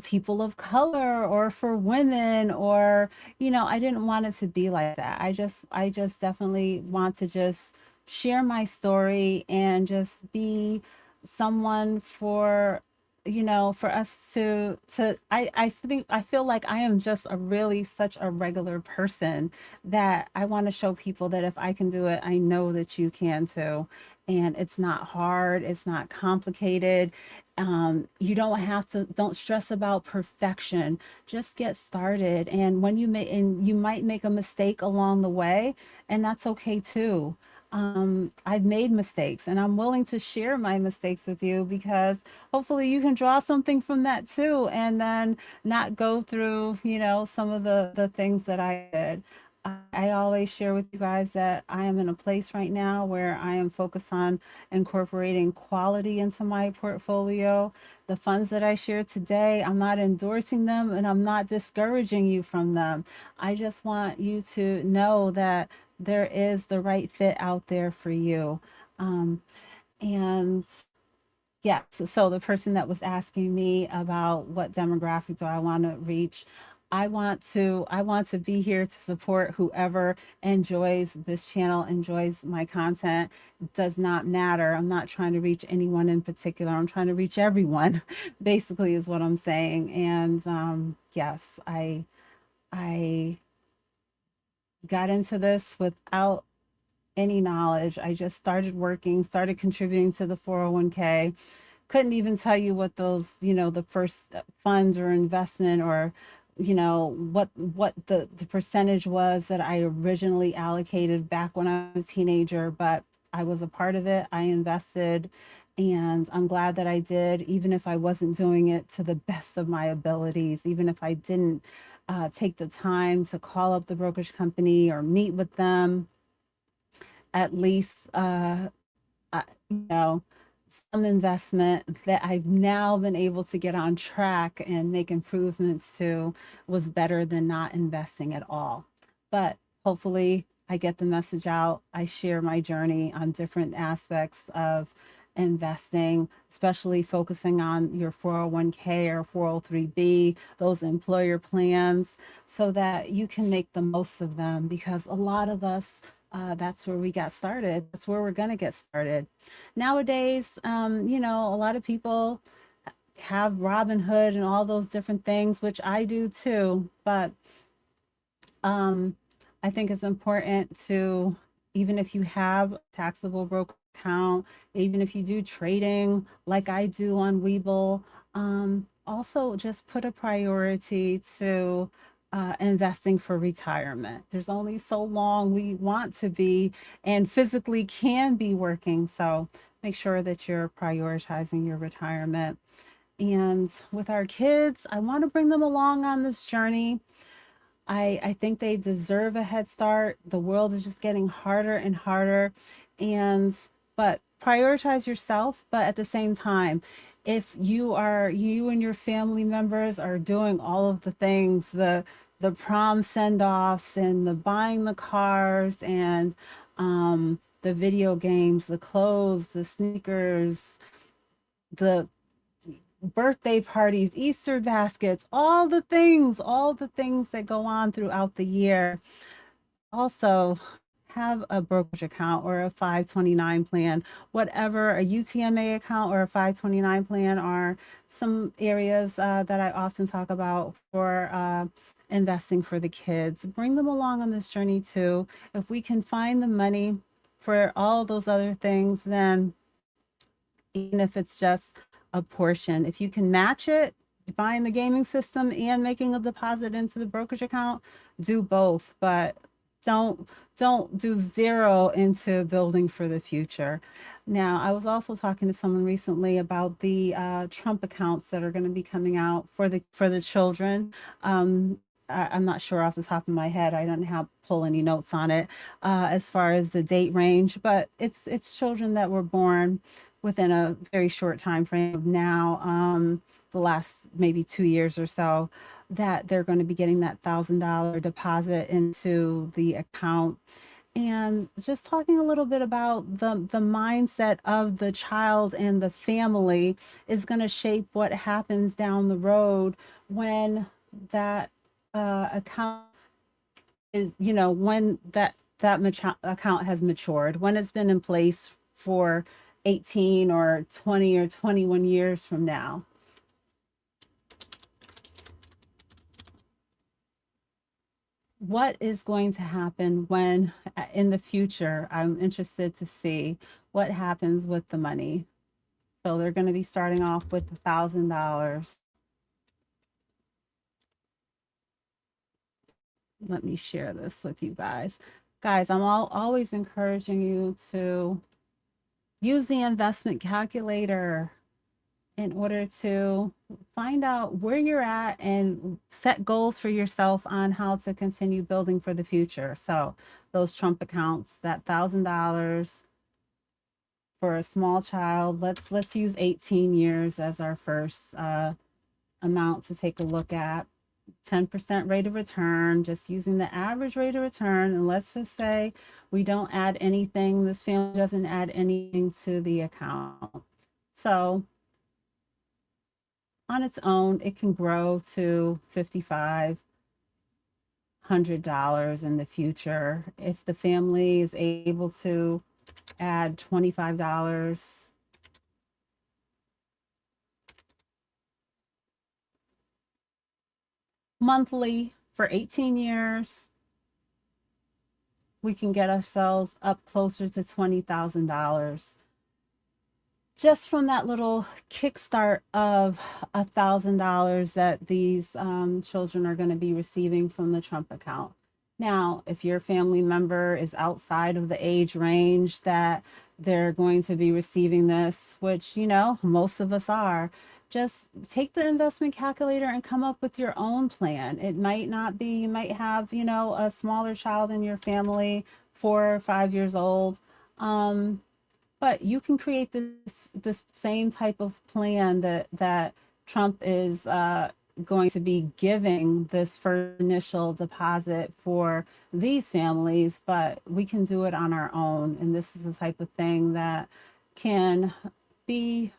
people of color or for women or I didn't want it to be like that. I just definitely want to just share my story and just be someone for us to I think I feel like I am just a really such a regular person that I want to show people that if I can do it, I know that you can too. And it's not hard, it's not complicated. You don't stress about perfection. Just get started. And and you might make a mistake along the way, and that's okay too. I've made mistakes and I'm willing to share my mistakes with you because hopefully you can draw something from that too and then not go through some of the things that I did. I always share with you guys that I am in a place right now where I am focused on incorporating quality into my portfolio. The funds that I share today, I'm not endorsing them and I'm not discouraging you from them. I just want you to know that there is the right fit out there for you. And yeah, so the person that was asking me about what demographic do I want to reach, I want to be here to support whoever enjoys this channel, enjoys my content. It does not matter. I'm not trying to reach anyone in particular. I'm trying to reach everyone, basically is what I'm saying. And yes, I got into this without any knowledge. I just started working, started contributing to the 401k. Couldn't even tell you what those, the first funds or investment or, what the percentage was that I originally allocated back when I was a teenager, but I was a part of it. I invested and I'm glad that I did, even if I wasn't doing it to the best of my abilities, even if I didn't take the time to call up the brokerage company or meet with them, at least you know, some investment that I've now been able to get on track and make improvements to was better than not investing at all. But hopefully I get the message out. I share my journey on different aspects of investing, especially focusing on your 401k or 403b, those employer plans, so that you can make the most of them because a lot of us that's where we got started. That's where we're going to get started. Nowadays, a lot of people have Robinhood and all those different things, which I do too. But um, I think it's important to, even if you have a taxable broker account, even if you do trading like I do on Webull, also just put a priority to investing for retirement. There's only so long we want to be and physically can be working. So make sure that you're prioritizing your retirement. And with our kids, I want to bring them along on this journey. I think they deserve a head start. The world is just getting harder and harder. And but prioritize yourself, but at the same time, if you and your family members are doing all of the things, the prom send-offs and the buying the cars and the video games, the clothes, the sneakers, the birthday parties, Easter baskets, all the things that go on throughout the year. Also, have a brokerage account or a 529 plan, whatever, a UTMA account or a 529 plan are some areas that I often talk about for investing for the kids. Bring them along on this journey too. If we can find the money for all those other things, then even if it's just a portion. If you can match it, buying the gaming system and making a deposit into the brokerage account, do both. But don't don't do zero into building for the future. Now, I was also talking to someone recently about the Trump accounts that are going to be coming out for the children. I'm not sure off the top of my head. I don't have pull any notes on it as far as the date range, but it's children that were born within a very short time frame of now, the last maybe 2 years or so, that they're going to be getting that $1,000 deposit into the account. And just talking a little bit about the mindset of the child and the family is going to shape what happens down the road when that account is, when account has matured, when it's been in place for 18 or 20 or 21 years from now. What is going to happen when in the future? I'm interested to see what happens with the money. So they're going to be starting off with $1,000. Let me share this with you guys. Guys, I'm always encouraging you to use the investment calculator in order to find out where you're at and set goals for yourself on how to continue building for the future. So those Trump accounts, that $1,000 for a small child, let's use 18 years as our first amount to take a look at. 10% rate of return, just using the average rate of return. And let's just say we don't add anything, this family doesn't add anything to the account. So on its own, it can grow to $5,500 in the future. If the family is able to add $25 monthly for 18 years, we can get ourselves up closer to $20,000 just from that little kickstart of $1,000 that these children are going to be receiving from the Trump account. Now, if your family member is outside of the age range that they're going to be receiving this, which, most of us are, just take the investment calculator and come up with your own plan. It might not be, you might have, a smaller child in your family, 4 or 5 years old. But you can create this same type of plan that Trump is going to be giving this first initial deposit for these families, but we can do it on our own. And this is the type of thing that can be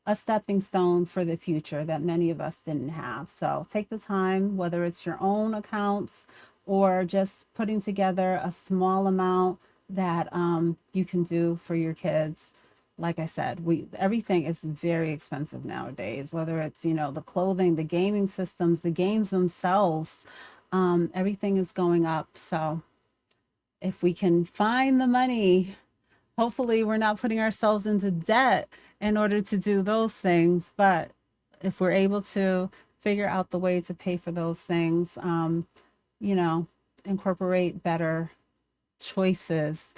a stepping stone for the future that many of us didn't have. So take the time, whether it's your own accounts or just putting together a small amount that you can do for your kids. Like I said, everything is very expensive nowadays, whether it's, the clothing, the gaming systems, the games themselves, everything is going up. So if we can find the money, hopefully we're not putting ourselves into debt in order to do those things. But if we're able to figure out the way to pay for those things, incorporate better choices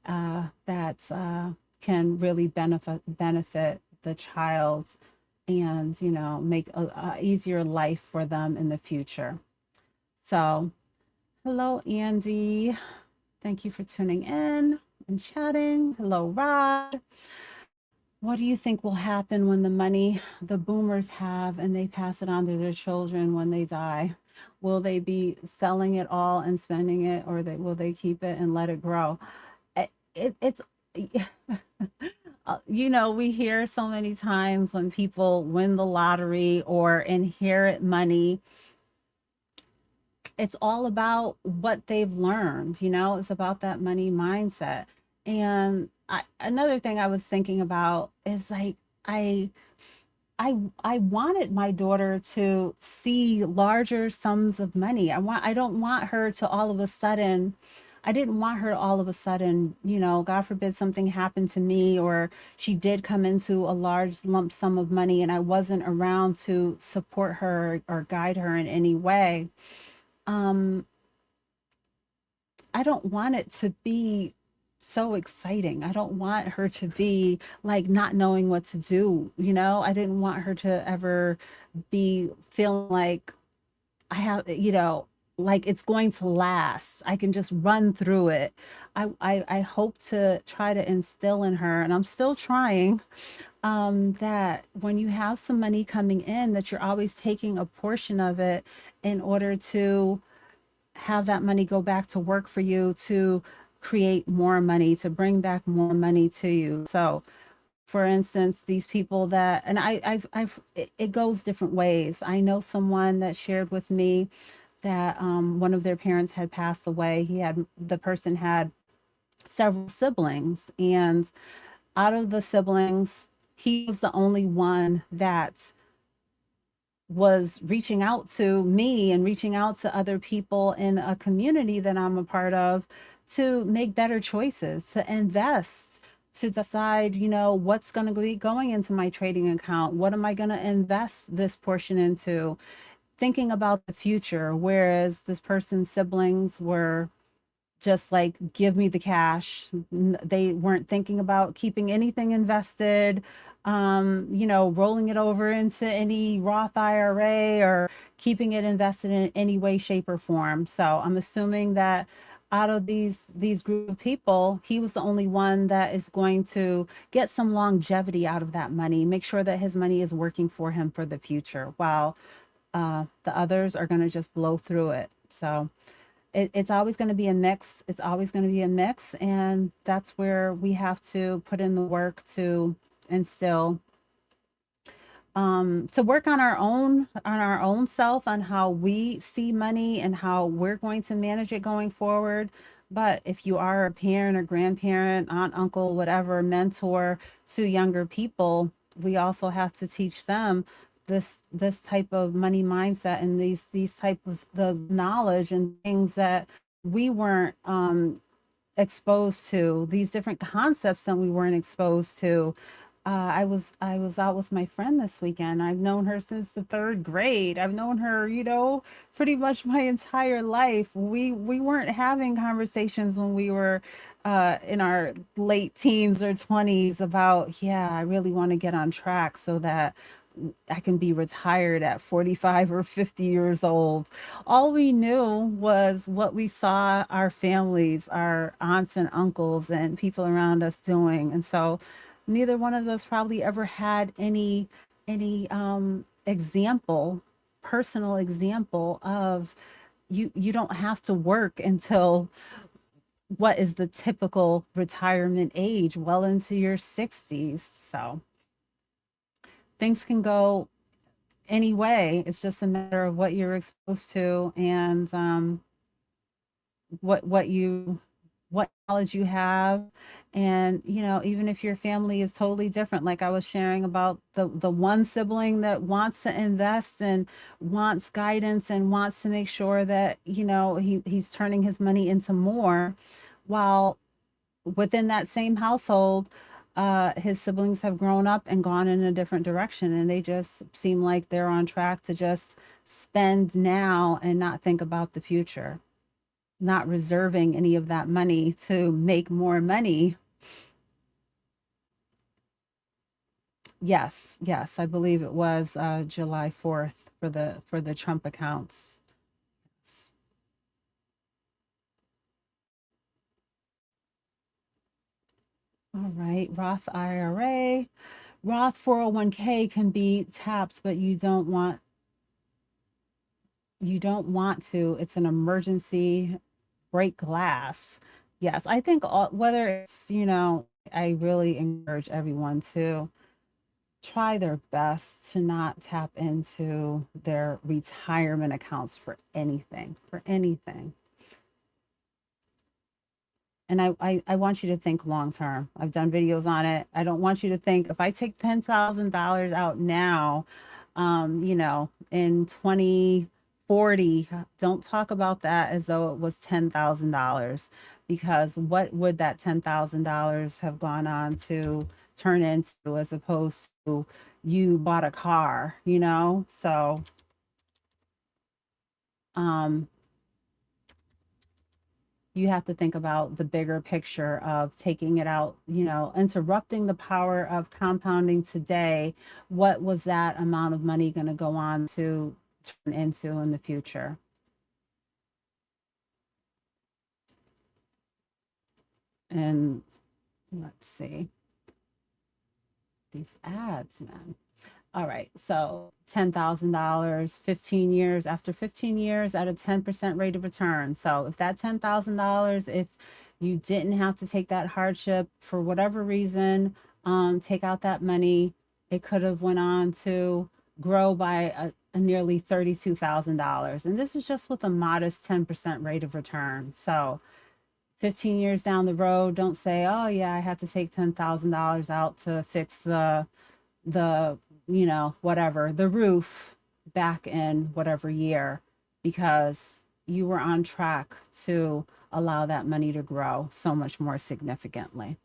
that can really benefit the child and make a easier life for them in the future. So hello, Andy, thank you for tuning in and chatting. Hello, Rod. What do you think will happen when the money the boomers have and they pass it on to their children when they die? Will they be selling it all and spending it, or will they keep it and let it grow? It's we hear so many times when people win the lottery or inherit money, it's all about what they've learned. It's about that money mindset. And another thing I was thinking about is like, I wanted my daughter to see larger sums of money. I don't want her to all of a sudden, I didn't want her to all of a sudden, God forbid something happened to me, or she did come into a large lump sum of money and I wasn't around to support her or guide her in any way. I don't want it to be so exciting. I don't want her to be like not knowing what to do, you know? I didn't want her to ever be feeling like I have, like it's going to last. I can just run through it. I hope to try to instill in her, and I'm still trying, that when you have some money coming in, that you're always taking a portion of it in order to have that money go back to work for you to create more money, to bring back more money to you. So, for instance, these people that, and it goes different ways. I know someone that shared with me that one of their parents had passed away. The person had several siblings, and out of the siblings, he was the only one that was reaching out to me and reaching out to other people in a community that I'm a part of to make better choices, to invest, to decide, what's going to be going into my trading account. What am I going to invest this portion into? Thinking about the future, whereas this person's siblings were just like give me the cash. They weren't thinking about keeping anything invested, rolling it over into any Roth IRA or keeping it invested in any way, shape, or form. So I'm assuming that out of these group of people, he was the only one that is going to get some longevity out of that money, make sure that his money is working for him for the future, while the others are going to just blow through it. So it's always going to be a mix. It's always going to be a mix. And that's where we have to put in the work to instill, to work on our own self, on how we see money and how we're going to manage it going forward. But if you are a parent or grandparent, aunt, uncle, whatever, mentor to younger people, we also have to teach them this type of money mindset and these type of the knowledge and things that we weren't exposed to, these different concepts that we weren't exposed to. I was out with my friend this weekend. I've known her since the third grade. I've known her, pretty much my entire life. We weren't having conversations when we were in our late teens or 20s about, yeah, I really want to get on track so that I can be retired at 45 or 50 years old. All we knew was what we saw our families, our aunts and uncles, and people around us doing. And so neither one of us probably ever had any example, personal example of you don't have to work until what is the typical retirement age, well into your 60s. So things can go anyway. It's just a matter of what you're exposed to and what you what knowledge you have. And even if your family is totally different, like I was sharing about the one sibling that wants to invest and wants guidance and wants to make sure that he's turning his money into more, while within that same household, his siblings have grown up and gone in a different direction, and they just seem like they're on track to just spend now and not think about the future, not reserving any of that money to make more money. Yes, yes, I believe it was July 4th for the Trump accounts. All right, Roth IRA. Roth 401k can be tapped, but you don't want to. It's an emergency, break glass. Yes, I think whether it's, I really encourage everyone to try their best to not tap into their retirement accounts for anything, for anything. And I want you to think long term. I've done videos on it. I don't want you to think if I take $10,000 out now, in 2040, don't talk about that as though it was $10,000, because what would that $10,000 have gone on to turn into, as opposed to you bought a car, So, um, You have to think about the bigger picture of taking it out, interrupting the power of compounding today. What was that amount of money going to go on to turn into in the future? And let's see, these ads, man. All right, so $10,000, 15 years. After 15 years at a 10% rate of return. So if that $10,000, if you didn't have to take that hardship for whatever reason, take out that money, it could have went on to grow by a nearly $32,000. And this is just with a modest 10% rate of return. So 15 years down the road, don't say, oh yeah, I had to take $10,000 out to fix the whatever, the roof back in whatever year, because you were on track to allow that money to grow so much more significantly.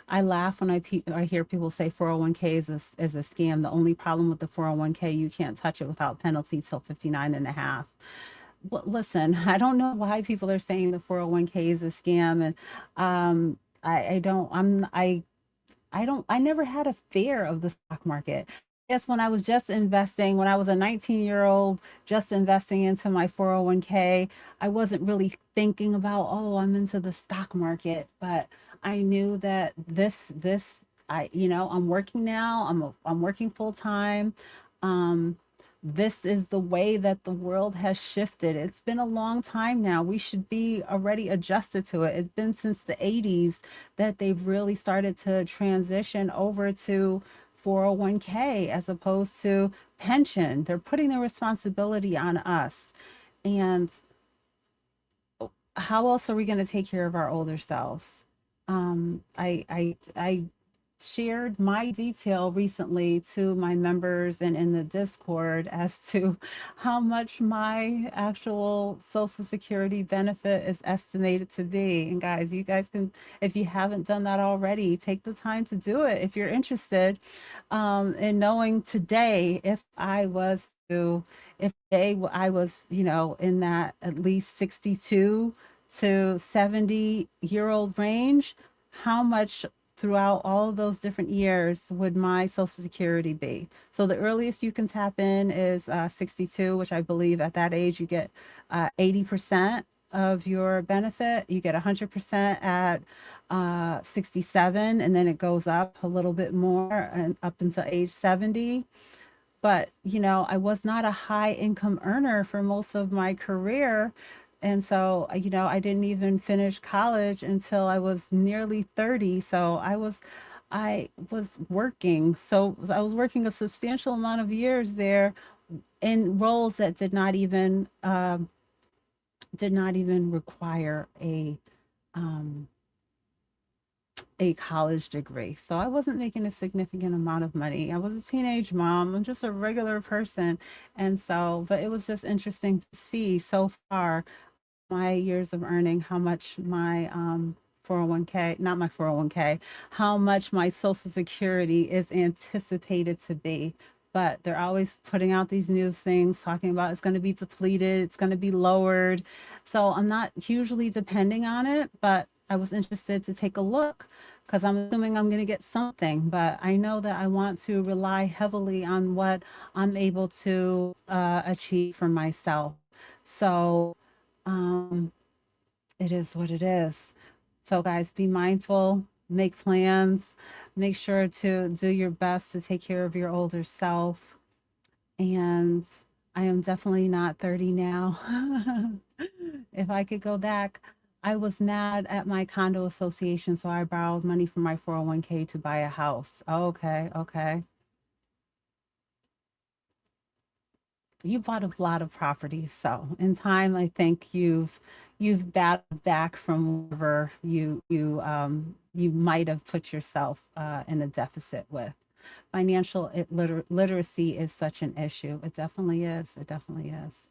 I laugh when I hear people say 401k is a scam. The only problem with the 401k, you can't touch it without penalty till 59 and a half. Well, listen, I don't know why people are saying the 401k is a scam. And I don't, I never had a fear of the stock market. Yes, when I was just investing, when I was a 19-year-old just investing into my 401k, I wasn't really thinking about, oh, I'm into the stock market, but I knew that I'm working now. I'm working full time. Um, this is the way that the world has shifted. It's been a long time now. We should be already adjusted to it. It's been since the 80s that they've really started to transition over to 401k as opposed to pension. They're putting the responsibility on us. And how else are we going to take care of our older selves? I shared my detail recently to my members and in the Discord as to how much my actual Social Security benefit is estimated to be. And guys, you guys can, if you haven't done that already, take the time to do it if you're interested in knowing today if today I was, in that at least 62 to 70-year-old range, how much throughout all of those different years would my Social Security be? So the earliest you can tap in is 62, which I believe at that age you get 80% of your benefit. You get 100% at 67, and then it goes up a little bit more and up until age 70. But I was not a high income earner for most of my career. And so I didn't even finish college until I was nearly 30. So I was working, so I was working a substantial amount of years there in roles that did not even require um, a college degree. So I wasn't making a significant amount of money. I was a teenage mom. I'm just a regular person. And so, but it was just interesting to see so far my years of earning, how much my 401k, not my 401k, how much my Social Security is anticipated to be. But they're always putting out these news things talking about it's going to be depleted, it's going to be lowered. So I'm not hugely depending on it, but I was interested to take a look because I'm assuming I'm going to get something. But I know that I want to rely heavily on what I'm able to achieve for myself. So, um, it is what it is. So, guys, be mindful, make plans, make sure to do your best to take care of your older self. And I am definitely not 30 now. If I could go back, I was mad at my condo association, so I borrowed money from my 401k to buy a house. Okay, okay. You bought a lot of properties, so in time, I think you've battled back from wherever you might have put yourself in a deficit with. Financial literacy is such an issue. It definitely is. It definitely is.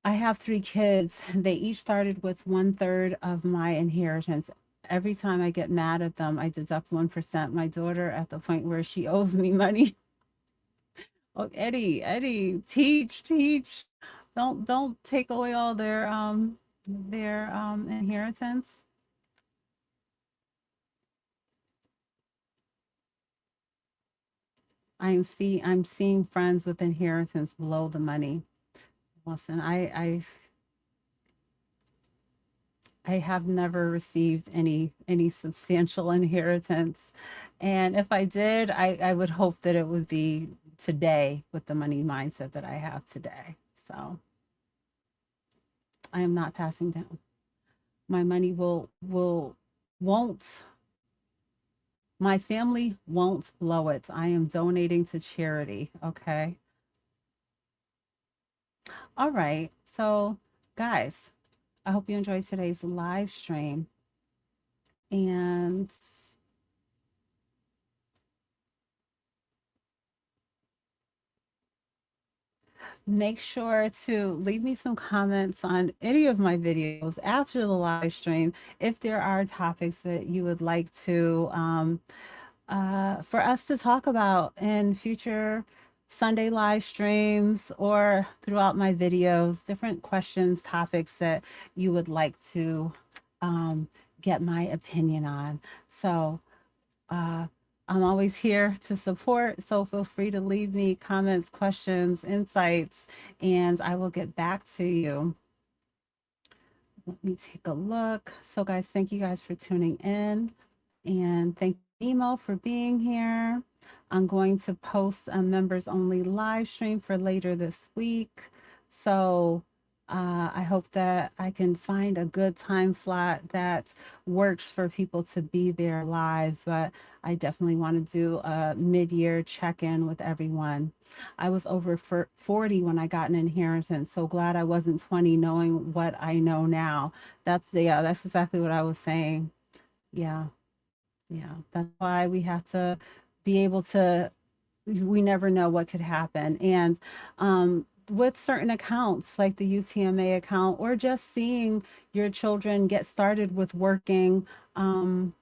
I have three kids. They each started with 1/3 of my inheritance. Every time I get mad at them, I deduct 1%. My daughter at the point where she owes me money Oh, Eddie, teach, teach. Don't take away all their inheritance. I'm seeing friends with inheritance blow the money. Listen, I have never received any substantial inheritance. And if I did, I would hope that it would be today with the money mindset that I have today. So I am not passing down. My money won't my family won't blow it. I am donating to charity. Okay. All right. So guys, I hope you enjoyed today's live stream. And make sure to leave me some comments on any of my videos after the live stream if there are topics that you would like to for us to talk about in future Sunday live streams or throughout my videos, different questions, topics that you would like to um, get my opinion on. So uh, I'm always here to support, so feel free to leave me comments, questions, insights, and I will get back to you. Let me take a look. So, guys, thank you guys for tuning in. And thank you, Nemo, for being here. I'm going to post a members only live stream for later this week. So I hope that I can find a good time slot that works for people to be there live. But I definitely want to do a mid-year check-in with everyone. I was over 40 when I got an inheritance. So glad I wasn't 20 knowing what I know now. That's exactly what I was saying. Yeah. Yeah, that's why we have to be able to, we never know what could happen. And with certain accounts like the UTMA account, or just seeing your children get started with working, um,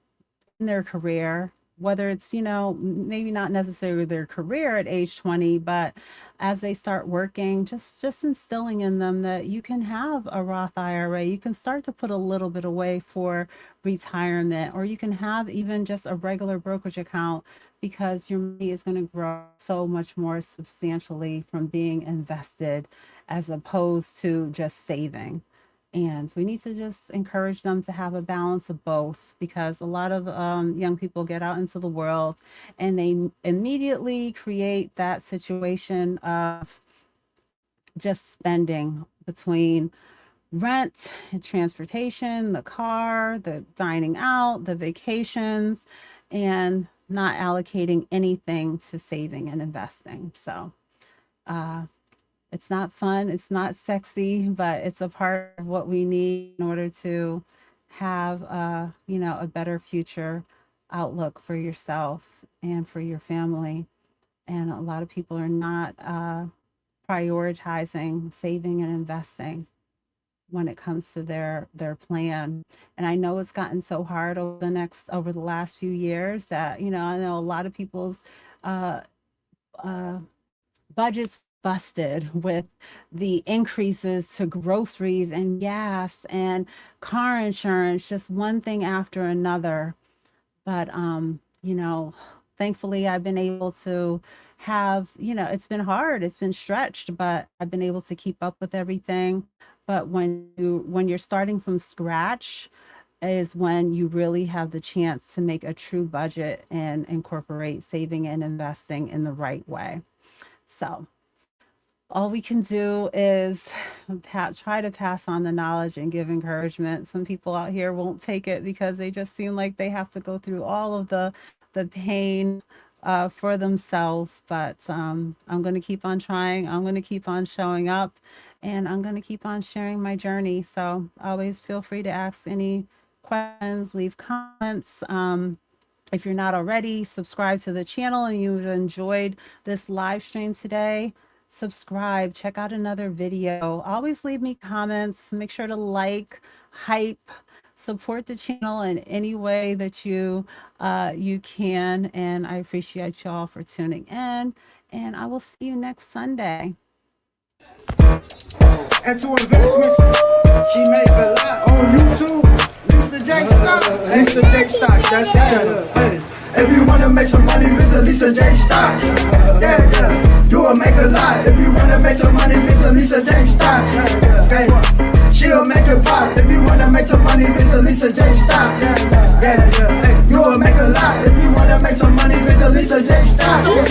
in their career, whether it's, maybe not necessarily their career at age 20, but as they start working, just instilling in them that you can have a Roth IRA, you can start to put a little bit away for retirement, or you can have even just a regular brokerage account because your money is going to grow so much more substantially from being invested as opposed to just saving. And we need to just encourage them to have a balance of both because a lot of young people get out into the world and they immediately create that situation of just spending between rent and transportation, the car, the dining out, the vacations, and not allocating anything to saving and investing. So, uh, it's not fun, it's not sexy, but it's a part of what we need in order to have a better future outlook for yourself and for your family. And a lot of people are not prioritizing saving and investing when it comes to their plan. And I know it's gotten so hard over the last few years that, I know a lot of people's uh, uh, budgets busted with the increases to groceries and gas and car insurance, just one thing after another. But thankfully I've been able to have, it's been hard, it's been stretched, but I've been able to keep up with everything. But when you're starting from scratch is when you really have the chance to make a true budget and incorporate saving and investing in the right way. So all we can do is try to pass on the knowledge and give encouragement. Some people out here won't take it because they just seem like they have to go through all of the pain for themselves. But I'm going to keep on trying. I'm going to keep on showing up, and I'm going to keep on sharing my journey. So always feel free to ask any questions, leave comments. If you're not already, subscribe to the channel and you've enjoyed this live stream today, subscribe, check out another video. Always leave me comments. Make sure to like, hype, support the channel in any way that you can. And I appreciate y'all for tuning in. And I will see you next Sunday. And to investments, she make a lot on YouTube. Lisa J Stock, Lisa J Stock, that's the channel. Hey. If you wanna make some money, visit Lisa J Stock. Yeah, you will make a lot. If you wanna make some money, visit Lisa J Stock. Okay, she'll make it pop. If you wanna make some money, visit Lisa J Stock. Yeah, you will make a lot. If you wanna make some money, visit Lisa J Stock.